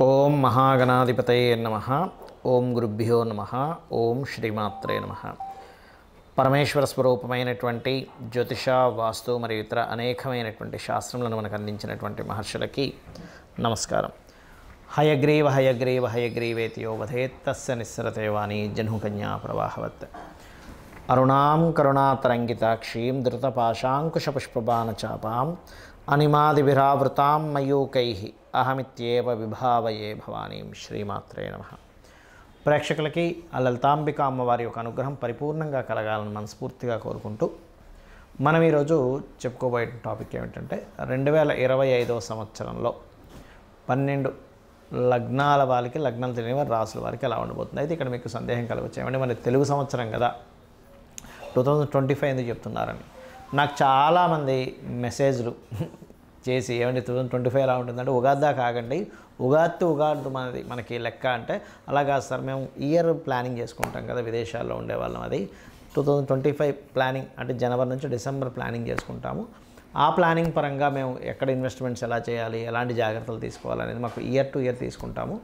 ఓం మహాగణాధిపతయే నమః. ఓం గురుభ్యో నమః. ఓం శ్రీమాత్రే నమః. పరమేశ్వర స్వరూపమైనటువంటి జ్యోతిష, వాస్తు మరియు ఇతర అనేకమైనటువంటి శాస్త్రములను మనకు అందించినటువంటి మహర్షులకి నమస్కారం. హయగ్రీవ హయగ్రీవ హయగ్రీవేతి యో వదేత్ తస్య నిస్సరతే వాణి జహ్నుకన్యా ప్రవాహవత్. అరుణాం కరుణాతరంగితాక్షీం ధృతపాశాంకుశపుష్పబాణచాపాం అనిమాదిభిరావృతాం మయూకైః అహమిత్యేవ విభావయే భవానీం. శ్రీమాత్రే నమః. ప్రేక్షకులకి ఆ లలితాంబిక అమ్మవారి యొక్క అనుగ్రహం పరిపూర్ణంగా కలగాలని మనస్ఫూర్తిగా కోరుకుంటూ మనం ఈరోజు చెప్పుకోబోయే టాపిక్ ఏమిటంటే 2025 సంవత్సరంలో 12 లగ్నాల వారికి, లగ్నాలు తెలియని వారి రాసుల వారికి ఎలా ఉండబోతుంది. అయితే ఇక్కడ మీకు సందేహం కలగవచ్చు, ఏమంటే మన తెలుగు సంవత్సరం కదా 2025 ఎందుకు చెప్తున్నారని. నాకు చాలామంది మెసేజ్లు చేసి ఏమంటే 2025 ఎలా ఉంటుందంటే ఉగాది దాకా ఆగండి, ఉగాది మనకి లెక్క అంటే అలా కాదు సార్, మేము ఇయర్ ప్లానింగ్ చేసుకుంటాం కదా విదేశాల్లో ఉండేవాళ్ళం. అది 2025 ప్లానింగ్ అంటే జనవరి నుంచి డిసెంబర్ ప్లానింగ్ చేసుకుంటాము. ఆ ప్లానింగ్ పరంగా మేము ఎక్కడ ఇన్వెస్ట్మెంట్స్ ఎలా చేయాలి, ఎలాంటి జాగ్రత్తలు తీసుకోవాలనేది మాకు ఇయర్ టు ఇయర్ తీసుకుంటాము.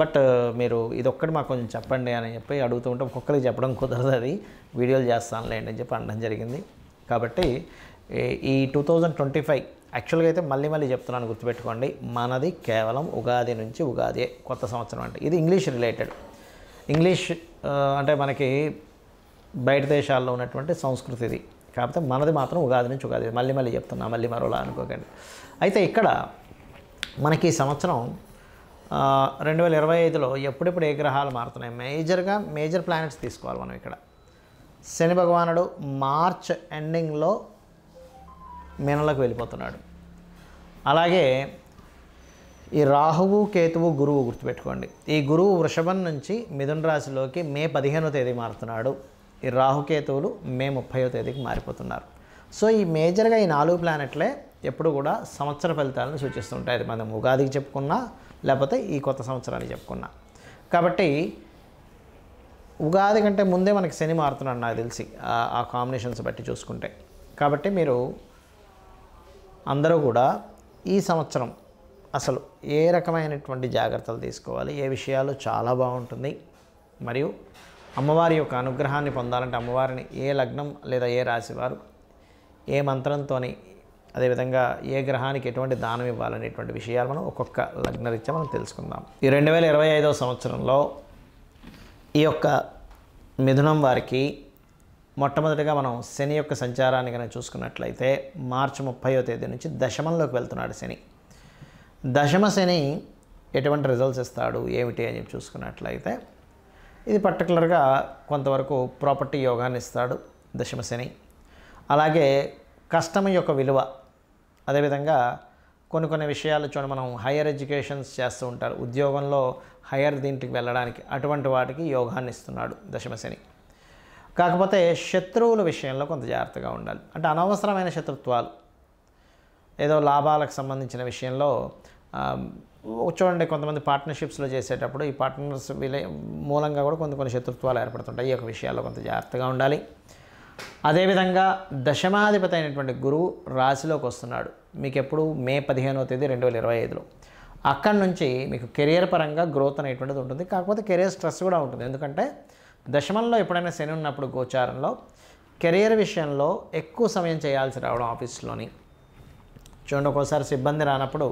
బట్ మీరు ఇదొక్కటి మాకు కొంచెం చెప్పండి అని చెప్పి అడుగుతూ ఉంటే ఒక్కొక్కరికి చెప్పడం కుదరదు, అది వీడియోలు చేస్తానులేండి అని చెప్పి అనడం జరిగింది. కాబట్టి ఈ 2025 యాక్చువల్గా అయితే మళ్ళీ చెప్తున్నాను, గుర్తుపెట్టుకోండి, మనది కేవలం ఉగాది నుంచి ఉగాది కొత్త సంవత్సరం. అంటే ఇది ఇంగ్లీష్ రిలేటెడ్. ఇంగ్లీష్ అంటే మనకి బయట దేశాల్లో ఉన్నటువంటి సంస్కృతి ఇది, కాకపోతే మనది మాత్రం ఉగాది నుంచి ఉగాది. మళ్ళీ చెప్తున్నా, మళ్ళీ మరోలా అనుకోకండి. అయితే ఇక్కడ మనకి ఈ సంవత్సరం 2025లో ఎప్పుడెప్పుడు ఏ గ్రహాలు మారుతున్నాయి, మేజర్ ప్లానెట్స్ తీసుకోవాలి మనం. ఇక్కడ శని భగవానుడు మార్చ్ ఎండింగ్లో మీనంలోకి వెళ్ళిపోతున్నాడు. అలాగే ఈ రాహువు, కేతువు, గురువు గుర్తుపెట్టుకోండి. ఈ గురువు వృషభం నుంచి మిథున రాశిలోకి మే 15వ తేదీ మారుతున్నాడు. ఈ రాహుకేతువులు మే 30వ తేదీకి మారిపోతున్నారు. సో ఈ మేజర్గా ఈ 4 ప్లానెట్లే ఎప్పుడు కూడా సంవత్సర ఫలితాలను సూచిస్తుంటాయి. అది మనం ఉగాదికి చెప్పుకున్నా, లేకపోతే ఈ కొత్త సంవత్సరానికి చెప్పుకున్నా. కాబట్టి ఉగాది కంటే ముందే మనకి శని మారుతున్నాడు నాకు తెలిసి, ఆ కాంబినేషన్స్ బట్టి చూసుకుంటే. కాబట్టి మీరు అందరూ కూడా ఈ సంవత్సరం అసలు ఏ రకమైనటువంటి జాగ్రత్తలు తీసుకోవాలి, ఏ విషయాలు చాలా బాగుంటుంది, మరియు అమ్మవారి యొక్క అనుగ్రహాన్ని పొందాలంటే అమ్మవారిని ఏ లగ్నం లేదా ఏ రాశి వారు ఏ మంత్రంతో, అదేవిధంగా ఏ గ్రహానికి ఎటువంటి దానం ఇవ్వాలనేటువంటి విషయాలు మనం ఒక్కొక్క లగ్నరీత్యా మనం తెలుసుకుందాం. ఈ 2025 సంవత్సరంలో ఈ యొక్క మిథునం వారికి మొట్టమొదటిగా మనం శని యొక్క సంచారాన్ని కనుక చూసుకున్నట్లయితే మార్చి 30వ తేదీ నుంచి దశమంలోకి వెళ్తున్నాడు శని. దశమ శని ఎటువంటి రిజల్ట్స్ ఇస్తాడు ఏమిటి అని చెప్పి చూసుకున్నట్లయితే ఇది పర్టికులర్గా కొంతవరకు ప్రాపర్టీ యోగాన్ని ఇస్తాడు దశమ శని. అలాగే కష్టం యొక్క విలువ, అదేవిధంగా కొన్ని విషయాలు చూడండి, మనం హయ్యర్ ఎడ్యుకేషన్స్ చేస్తూ ఉంటారు, ఉద్యోగంలో హయ్యర్ దీంట్కి వెళ్ళడానికి, అటువంటి వాటికి యోగాన్ని ఇస్తున్నాడు దశమ శని. కాకపోతే శత్రువుల విషయంలో కొంత జాగ్రత్తగా ఉండాలి. అంటే అనవసరమైన శత్రుత్వాలు, ఏదో లాభాలకు సంబంధించిన విషయంలో చూడండి, కొంతమంది పార్ట్నర్షిప్స్లో చేసేటప్పుడు ఈ పార్ట్నర్స్ మూలంగా కూడా కొన్ని శత్రుత్వాలు ఏర్పడుతుంటాయి. ఈ యొక్క విషయాల్లో కొంత జాగ్రత్తగా ఉండాలి. అదేవిధంగా దశమాధిపతి అయినటువంటి గురువు రాశిలోకి వస్తున్నాడు మీకు ఎప్పుడు మే 15వ తేదీ 2025లో. అక్కడి నుంచి మీకు కెరియర్ పరంగా గ్రోత్ అనేటువంటిది ఉంటుంది. కాకపోతే కెరియర్ స్ట్రెస్ కూడా ఉంటుంది. ఎందుకంటే దశమంలో ఎప్పుడైనా శని ఉన్నప్పుడు గోచారంలో కెరియర్ విషయంలో ఎక్కువ సమయం చేయాల్సి రావడం ఆఫీస్లోని. చూడండి, ఒక్కోసారి సిబ్బంది రానప్పుడు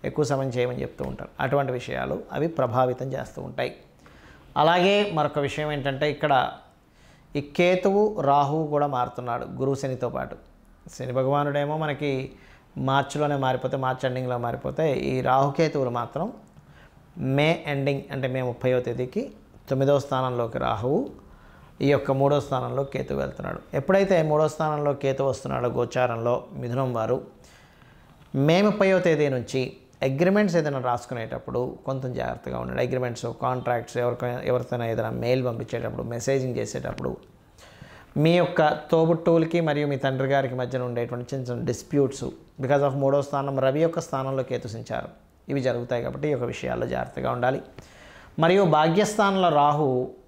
ఎక్కువ సమయం చేయమని చెప్తూ ఉంటారు. అటువంటి విషయాలు అవి ప్రభావితం చేస్తూ ఉంటాయి. అలాగే మరొక విషయం ఏంటంటే ఇక్కడ ఈ కేతువు, రాహువు కూడా మారుతున్నాడు గురువు శనితో పాటు. శని భగవానుడేమో మనకి మార్చిలోనే మారిపోతే, మార్చ్ ఎండింగ్లో మారిపోతే, ఈ రాహుకేతువులు మాత్రం మే ఎండింగ్ అంటే మే 30వ తేదీకి 9వ స్థానంలోకి రాహువు, ఈ యొక్క 3వ స్థానంలో కేతు వెళ్తున్నాడు. ఎప్పుడైతే 3వ స్థానంలో కేతు వస్తున్నాడో గోచారంలో మిథునం వారు మే 30వ తేదీ నుంచి అగ్రిమెంట్స్ ఏదైనా రాసుకునేటప్పుడు కొంచెం జాగ్రత్తగా ఉండండి. అగ్రిమెంట్స్, కాంట్రాక్ట్స్, ఎవరికైనా ఏదైనా మెయిల్ పంపించేటప్పుడు, మెసేజింగ్ చేసేటప్పుడు, మీ యొక్క తోబుట్టువులకి మరియు మీ తండ్రి గారికి మధ్యన ఉండేటువంటి చిన్న డిస్ప్యూట్స్ బికాజ్ ఆఫ్ 3వ స్థానం రవి యొక్క స్థానంలో కేతు సంచారం ఇవి జరుగుతాయి. కాబట్టి ఈ యొక్క విషయాల్లో జాగ్రత్తగా ఉండాలి. మరియు భాగ్యస్థానంలో రాహు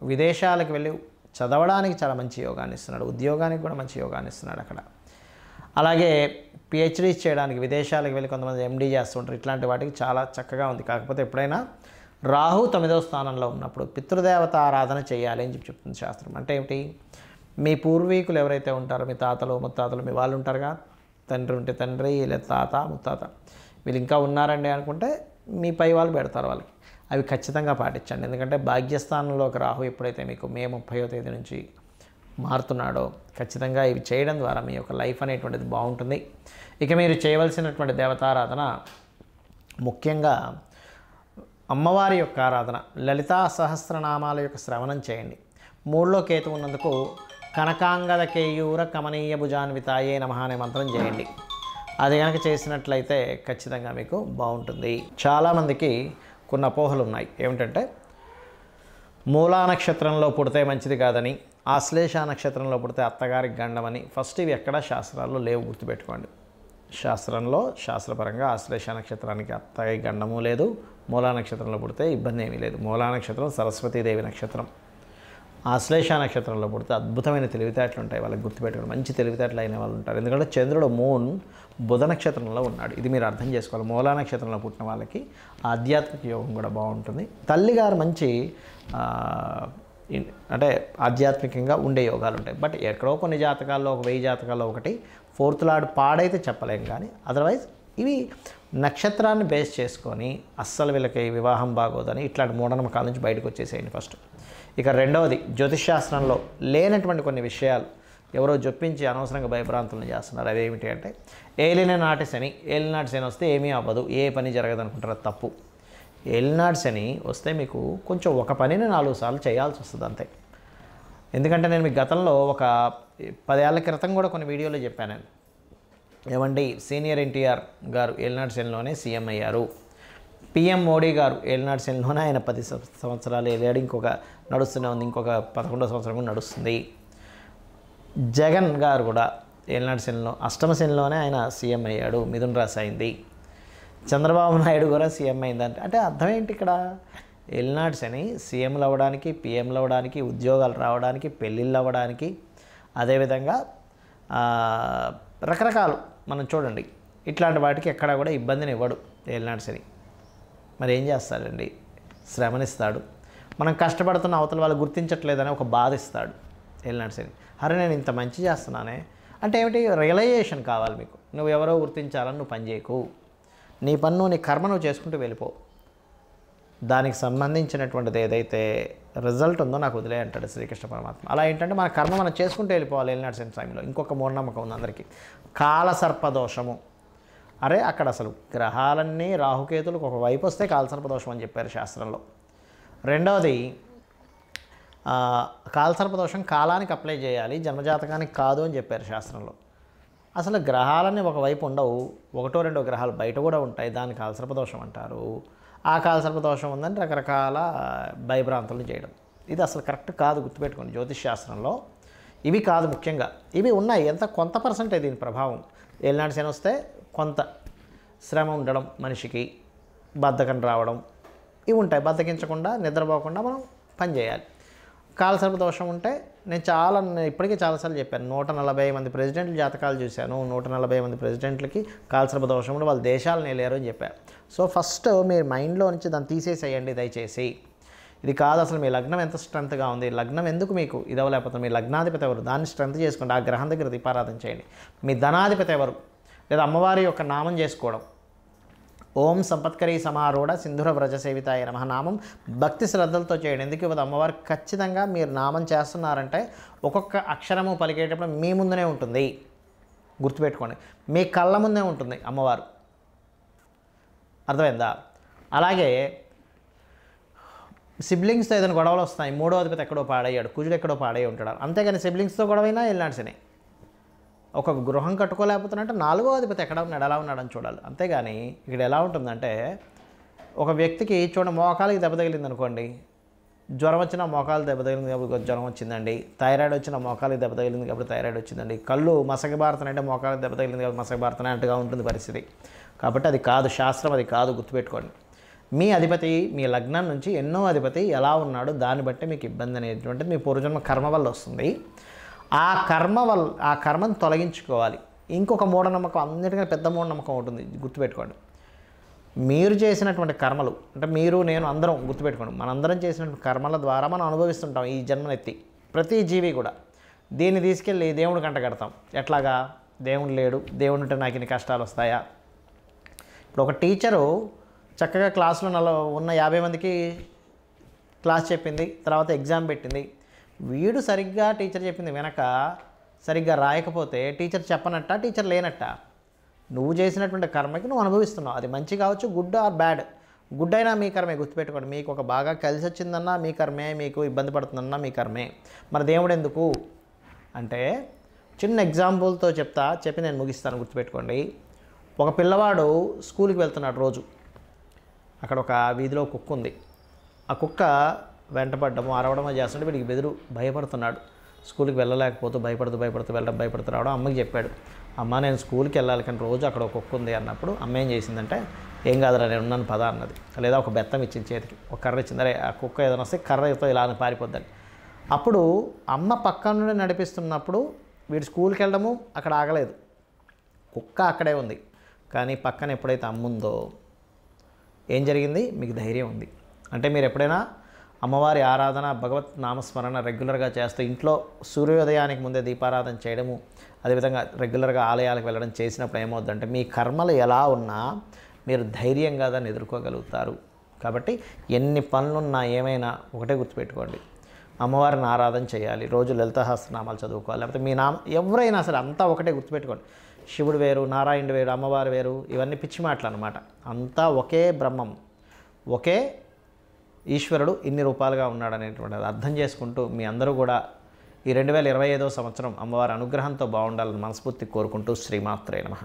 విదేశాలకు వెళ్ళి చదవడానికి చాలా మంచి యోగాన్ని ఇస్తున్నాడు, ఉద్యోగానికి కూడా మంచి యోగాన్ని ఇస్తున్నాడు అక్కడ. అలాగే పిహెచ్డీస్ చేయడానికి విదేశాలకు వెళ్ళి కొంతమంది ఎండీ చేస్తుంటారు. ఇట్లాంటి వాటికి చాలా చక్కగా ఉంది. కాకపోతే ఎప్పుడైనా రాహు 9వ స్థానంలో ఉన్నప్పుడు పితృదేవత ఆరాధన చేయాలి అని చెప్తుంది శాస్త్రం. అంటే ఏమిటి, మీ పూర్వీకులు ఎవరైతే ఉంటారో, మీ తాతలు ముత్తాతలు మీ వాళ్ళు ఉంటారుగా, తండ్రి ఉంటే తండ్రి లేదా తాత ముత్తాత వీళ్ళు ఇంకా ఉన్నారండి అనుకుంటే మీ పై వాళ్ళు పెడతారు వాళ్ళకి. అవి ఖచ్చితంగా పాటించండి. ఎందుకంటే భాగ్యస్థానంలోకి రాహు ఎప్పుడైతే మీకు మే 30వ తేదీ నుంచి మారుతున్నాడో ఖచ్చితంగా ఇవి చేయడం ద్వారా మీ యొక్క లైఫ్ అనేటువంటిది బాగుంటుంది. ఇక మీరు చేయవలసినటువంటి దేవతారాధన ముఖ్యంగా అమ్మవారి యొక్క ఆరాధన, లలితా సహస్రనామాల యొక్క శ్రవణం చేయండి. 3లో కేతు ఉన్నందుకు కనకాంగద కేయూర కమనీయ భుజాన్వితాయే నమః అనే మంత్రం చేయండి. అది కనుక చేసినట్లయితే ఖచ్చితంగా మీకు బాగుంటుంది. చాలామందికి కొన్ని అపోహలు ఉన్నాయి. ఏమిటంటే మూలా నక్షత్రంలో పుడితే మంచిది కాదని, ఆశ్లేష నక్షత్రంలో పుడితే అత్తగారికి గండమని. ఫస్ట్ ఇవి ఎక్కడా శాస్త్రాల్లో లేవు, గుర్తుపెట్టుకోండి. శాస్త్రంలో శాస్త్రపరంగా ఆశ్లేష నక్షత్రానికి అత్తగారి గండము లేదు, మూలా నక్షత్రంలో పుడితే ఇబ్బంది ఏమీ లేదు. మూలా నక్షత్రం సరస్వతీదేవి నక్షత్రం. ఆశ్లేష నక్షత్రంలో పుడితే అద్భుతమైన తెలివితేటలు ఉంటాయి వాళ్ళకి, గుర్తుపెట్టుకోండి. మంచి తెలివితేటలు అయిన వాళ్ళు ఉంటారు. ఎందుకంటే చంద్రుడు మూన్ బుధ నక్షత్రంలో ఉన్నాడు. ఇది మీరు అర్థం చేసుకోవాలి. మూలా నక్షత్రంలో పుట్టిన వాళ్ళకి ఆధ్యాత్మిక యోగం కూడా బాగుంటుంది. తల్లిగారు మంచి అంటే ఆధ్యాత్మికంగా ఉండే యోగాలు ఉంటాయి. బట్ ఎక్కడో కొన్ని జాతకాల్లో, ఒక 1000 జాతకాల్లో ఒకటి ఫోర్త్ లార్డ్ పాడైతే చెప్పలేం. కానీ అదర్వైజ్ ఇవి నక్షత్రాన్ని బేస్ చేసుకొని అస్సలు వీళ్ళకి వివాహం బాగోదని ఇట్లాంటి మూఢనమ్మకాల నుంచి బయటకు వచ్చేసేయండి ఫస్ట్. ఇక రెండవది, జ్యోతిష్శాస్త్రంలో లేనటువంటి కొన్ని విషయాలు ఎవరో జొప్పించి అనవసరంగా భయభ్రాంతులను చేస్తున్నారు. అదేమిటి అంటే ఏలినాటి శని వస్తే ఏమీ అవ్వదు, ఏ పని జరగదు అనుకుంటారు. తప్పు. ఏలినాటి శని వస్తే మీకు కొంచెం ఒక పనిని 4 సార్లు చేయాల్సి వస్తుంది అంతే. ఎందుకంటే నేను మీకు గతంలో ఒక 10 ఏళ్ల క్రితం కూడా కొన్ని వీడియోలో చెప్పాను. ఏమండి, సీనియర్ ఎన్టీఆర్ గారు ఏలినాటి శనిలోనే సీఎం అయ్యారు. పిఎం మోడీ గారు ఏలినాటి శనిలోనే ఆయన 10 సంవత్సరాలు ఏలాడు. ఇంకొక నడుస్తూనే ఉంది, ఇంకొక 11వ సంవత్సరం కూడా నడుస్తుంది. జగన్ గారు కూడా ఏలినాటి శనిలో అష్టమ శనిలోనే ఆయన సీఎం అయ్యాడు, మిథున రాశి అయింది. చంద్రబాబు నాయుడు కూడా సీఎం అయిందంటే అంటే అర్థం ఏంటి ఇక్కడ? ఏలినాటి శని సీఎంలు అవ్వడానికి, పిఎంలు అవ్వడానికి, ఉద్యోగాలు రావడానికి, పెళ్ళిళ్ళు అవ్వడానికి, అదేవిధంగా రకరకాలు మనం చూడండి ఇట్లాంటి వాటికి ఎక్కడ కూడా ఇబ్బందిని ఇవ్వడు ఏలినాటి శని. మరి ఏం చేస్తాడండి? శ్రమనిస్తాడు. మనం కష్టపడుతున్న అవతల వాళ్ళు గుర్తించట్లేదని ఒక బాధ ఇస్తాడు ఏలినాటి శని. అరే నేను ఇంత మంచి చేస్తున్నానే అంటే ఏమిటి? రియలైజేషన్ కావాలి మీకు. నువ్వు ఎవరో గుర్తించాలని నువ్వు పని చేయకు. నీ పన్ను, నీ కర్మ నువ్వు చేసుకుంటూ వెళ్ళిపో. దానికి సంబంధించినటువంటిది ఏదైతే రిజల్ట్ ఉందో నాకు వదిలే అంటాడు శ్రీకృష్ణ పరమాత్మ. అలా ఏంటంటే మన కర్మ మనం చేసుకుంటూ వెళ్ళిపోవాలి. ఏలినాటి శని సమయంలో ఇంకొక మూఢనమ్మకం ఉంది అందరికీ, కాలసర్పదోషము. అరే అక్కడ అసలు గ్రహాలన్నీ రాహుకేతులకు ఒక వైపు వస్తే కాలసర్పదోషం అని చెప్పారు శాస్త్రంలో. రెండవది, కాలసర్పదోషం కాలానికి అప్లై చేయాలి, జన్మజాతకానికి కాదు అని చెప్పారు శాస్త్రంలో. అసలు గ్రహాలన్నీ ఒకవైపు ఉండవు, 1-2 గ్రహాలు బయట కూడా ఉంటాయి, దాన్ని కాలసర్పదోషం అంటారు. ఆ కాలసర్పదోషం ఉందని రకరకాల భయభ్రాంతులు చేయడం, ఇది అసలు కరెక్ట్ కాదు, గుర్తుపెట్టుకోండి. జ్యోతిష్ శాస్త్రంలో ఇవి కాదు. ముఖ్యంగా ఇవి ఉన్నాయి, ఎంత కొంత పర్సెంటే దీని ప్రభావం. ఏలినాటి శని వస్తే కొంత శ్రమ ఉండడం, మనిషికి బద్ధకం రావడం, ఇవి ఉంటాయి. బద్ధకించకుండా, నిద్రపోకుండా మనం పని చేయాలి. కాలసర్పదోషం ఉంటే నేను ఇప్పటికీ చాలాసార్లు చెప్పాను, 140 మంది ప్రెసిడెంట్ల జాతకాలు చూశాను. 140 మంది ప్రెసిడెంట్లకి కాలసర్పదోషం ఉండి వాళ్ళ దేశాలను వెళ్ళారు అని చెప్పారు. సో ఫస్ట్ మీరు మైండ్లో నుంచి దాన్ని తీసేసేయండి దయచేసి. ఇది కాదు అసలు మీ లగ్నం ఎంత స్ట్రెంత్గా ఉంది, లగ్నం ఎందుకు మీకు ఇది అవ్వలేకపోతుంది, మీ లగ్నాధిపతి ఎవరు, దాన్ని స్ట్రెంత్ చేసుకోండి. ఆ గ్రహం దగ్గర దీపారాధన చేయండి. మీ ధనాధిపతి ఎవరు, లేదా అమ్మవారి యొక్క నామం చేసుకోవడం. ఓం సంపత్కరీ సమారూఢ సింధుర వ్రజ సేవితాయ నమః నామం భక్తి శ్రద్ధలతో చేయండి. ఎందుకు ఇవ్వదు? అమ్మవారు ఖచ్చితంగా మీరు నామం చేస్తున్నారంటే ఒక్కొక్క అక్షరము పలికేటప్పుడు మీ ముందునే ఉంటుంది, గుర్తుపెట్టుకోండి. మీ కళ్ళ ముందే ఉంటుంది అమ్మవారు, అర్థమైందా? అలాగే సిబ్లింగ్స్తో ఏదైనా గొడవలు వస్తాయి, 3వ అధిపతి ఎక్కడో పాడయ్యాడు, కుజుడు ఎక్కడో పాడయ్యి ఉంటాడు. అంతేగాని సిబ్లింగ్స్తో గొడవైనా ఏలినాటి శని. ఒక గృహం కట్టుకోలేకపోతున్నట్టు 4వ అధిపతి ఎక్కడ ఉన్నాడు, ఎలా ఉన్నాడని చూడాలి. అంతేగాని ఇక్కడ ఎలా ఉంటుందంటే ఒక వ్యక్తికి మోకాలకి దెబ్బ తగిలింది అనుకోండి, జ్వరం వచ్చిన మోకాలు దెబ్బ తగిలింది కాబట్టి జ్వరం వచ్చిందండి, థైరాయిడ్ వచ్చిన మోకాలకి దెబ్బ తగిలింది కాబట్టి థైరాయిడ్ వచ్చిందండి, కళ్ళు మసకబారుతున్నాయంటే మోకాలకి దెబ్బ తగిలింది కాబట్టి మసకబారుతున్నాయి అంటగా ఉంటుంది పరిస్థితి. కాబట్టి అది కాదు, శాస్త్రం అది కాదు, గుర్తుపెట్టుకోండి. మీ అధిపతి మీ లగ్నం నుంచి ఎన్నో అధిపతి ఎలా ఉన్నాడో దాన్ని బట్టి మీకు ఇబ్బంది అనేటువంటిది మీ పూర్వజన్మ కర్మ వల్ల వస్తుంది. ఆ కర్మను తొలగించుకోవాలి. ఇంకొక మూఢనమ్మకం, అన్నిటికన్నా పెద్ద మూఢనమ్మకం ఉంటుంది, గుర్తుపెట్టుకోండి. మీరు చేసినటువంటి కర్మలు అంటే మీరు నేను అందరం గుర్తుపెట్టుకోండి, మనందరం చేసినటువంటి కర్మల ద్వారా మనం అనుభవిస్తుంటాం ఈ జన్మనెత్తి. ప్రతి జీవి కూడా దీన్ని తీసుకెళ్ళి దేవుడు కంట కడతాం. ఎట్లాగా? దేవుడు లేడు, దేవుడు ఉంటే నాకు ఇన్ని కష్టాలు వస్తాయా? ఇప్పుడు ఒక టీచరు చక్కగా క్లాసులో ఉన్న 50 మందికి క్లాస్ చెప్పింది, తర్వాత ఎగ్జామ్ పెట్టింది. వీడు సరిగ్గా టీచర్ చెప్పింది వెనక సరిగ్గా రాయకపోతే టీచర్ చెప్పనట్ట, టీచర్ లేనట్ట. నువ్వు చేసినటువంటి కర్మకి నువ్వు అనుభవిస్తున్నావు. అది మంచి కావచ్చు, గుడ్ ఆర్ బ్యాడ్. గుడ్ అయినా మీ కర్మే, గుర్తుపెట్టుకోండి. మీకు ఒక బాగా కలిసి వచ్చిందన్నా మీ కర్మే, మీకు ఇబ్బంది పడుతుందన్నా మీ కర్మే. మరి దేవుడు ఎందుకు అంటే, చిన్న ఎగ్జాంపుల్తో చెప్పి నేను ముగిస్తాను, గుర్తుపెట్టుకోండి. ఒక పిల్లవాడు స్కూల్కి వెళ్తున్నాడు రోజు. అక్కడ ఒక వీధిలో కుక్క ఉంది. ఆ కుక్క వెంటపడ్డము అరవడమో చేస్తుంటే వీడికి భయపడుతున్నాడు. స్కూల్కి వెళ్ళలేకపోతూ భయపడుతూ రావడం. అమ్మకి చెప్పాడు, అమ్మ నేను స్కూల్కి వెళ్ళాలి కానీ రోజు అక్కడ ఒక కుక్క ఉంది అన్నప్పుడు అమ్మ ఏం చేసిందంటే, ఏం కాదురా నేను ఉన్నాను పద అన్నది. లేదా ఒక బెత్తం ఇచ్చింది చేతికి, ఒక కర్ర ఇచ్చింది. అరే ఆ కుక్క ఏదైనా వస్తే కర్రతో ఇలా పారిపోద్దని. అప్పుడు అమ్మ పక్కన నుండి నడిపిస్తున్నప్పుడు వీడు స్కూల్కి వెళ్ళడము అక్కడ ఆగలేదు, కుక్క అక్కడే ఉంది. కానీ పక్కన ఎప్పుడైతే అమ్ముందో ఏం జరిగింది? మీకు ధైర్యం ఉంది. అంటే మీరు ఎప్పుడైనా అమ్మవారి ఆరాధన, భగవత్ నామస్మరణ రెగ్యులర్గా చేస్తూ ఇంట్లో సూర్యోదయానికి ముందే దీపారాధన చేయడము, అదేవిధంగా రెగ్యులర్గా ఆలయాలకు వెళ్ళడం చేసినప్పుడు ఏమవుద్దంటే మీ కర్మలు ఎలా ఉన్నా మీరు ధైర్యంగా దాన్ని ఎదుర్కోగలుగుతారు. కాబట్టి ఎన్ని పనులున్నా ఏమైనా ఒకటే గుర్తుపెట్టుకోండి, అమ్మవారిని ఆరాధన చేయాలి, రోజు లలిత సహస్రనామాలు చదువుకోవాలి. లేకపోతే మీ ఎవరైనా సరే అంతా ఒకటే గుర్తుపెట్టుకోండి. శివుడు వేరు, నారాయణుడు వేరు, అమ్మవారు వేరు, ఇవన్నీ పిచ్చి మాటలు అన్నమాట. అంతా ఒకే బ్రహ్మం, ఒకే ఈశ్వరుడు ఇన్ని రూపాలుగా ఉన్నాడు అనేటువంటిది అర్థం చేసుకుంటూ మీ అందరూ కూడా ఈ 2025వ సంవత్సరం అమ్మవారి అనుగ్రహంతో బాగుండాలని మనస్ఫూర్తి కోరుకుంటూ శ్రీమాత్రే నమః.